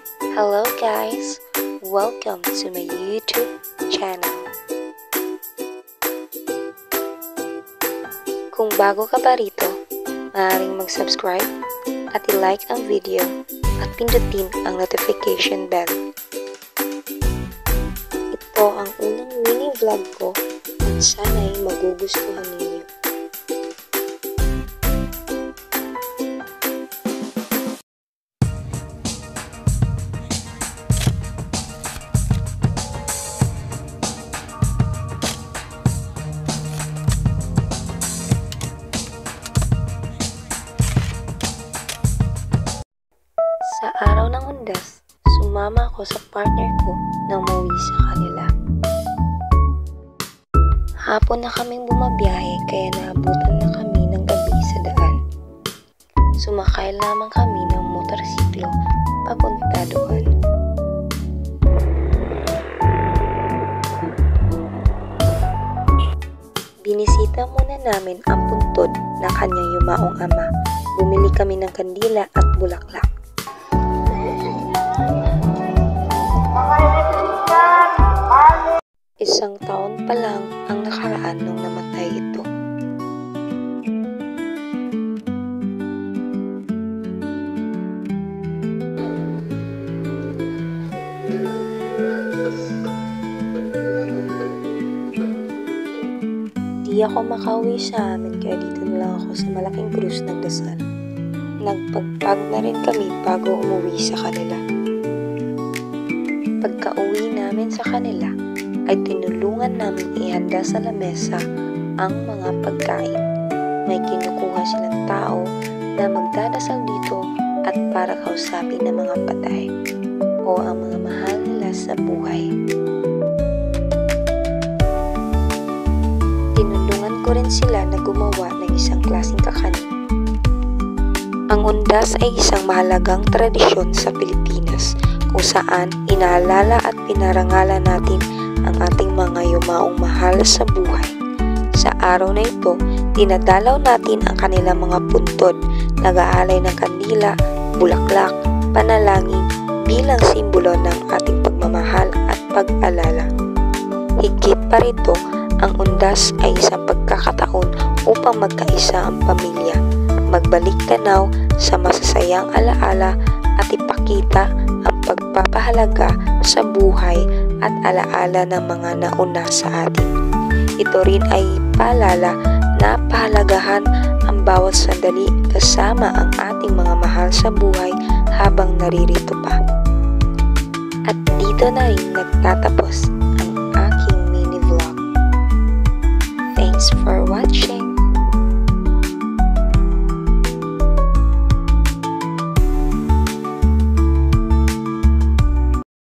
Hello guys! Welcome to my YouTube channel. Kung bago ka pa rito, maaaring mag-subscribe at i-like ang video at pindutin ang notification bell. Ito ang unang mini vlog ko at sana'y magugustuhan ninyo. Sa araw ng Undas, sumama ako sa partner ko na umuwi sa kanila. Hapon na kaming bumabiyahe kaya naabutan na kami ng gabi sa daan. Sumakay lamang kami ng motorsiklo papunta doon. Binisita muna namin ang puntod na kanyang yumaong ama. Bumili kami ng kandila at bulaklak. Isang taon pa lang ang nakaraan nung namatay ito. Di ako makauwi sa amin kaya dito na lang ako sa Malaking Cruz nagdasal. Nagpagpag na rin kami bago umuwi sa kanila. Pagka-uwi namin sa kanila, ay tinulungan namin ihanda sa lamesa ang mga pagkain. May kinukuha silang tao na magdadasal dito at para kausapin ng mga patay o ang mga mahal nila sa buhay. Tinulungan ko rin sila na gumawa ng isang klaseng kakanin. Ang Undas ay isang mahalagang tradisyon sa Pilipinas kung saan inaalala at pinarangalan natin ang ating mga yumaong mahal sa buhay. Sa araw na ito, dinadalaw natin ang kanilang mga puntod, nag-aalay ng kandila, bulaklak, panalangin bilang simbolo ng ating pagmamahal at pag-alala. Higit pa rito, ang Undas ay isang pagkakataon upang magkaisa ang pamilya, magbalik tanaw sa masasayang alaala at ipakita ang pagpapahalaga sa buhay at alaala ng mga nauna sa atin. Ito rin ay paalala na pahalagahan ang bawat sandali kasama ang ating mga mahal sa buhay habang naririto pa. At dito na rin nagtatapos ang aking mini vlog. Thanks for watching!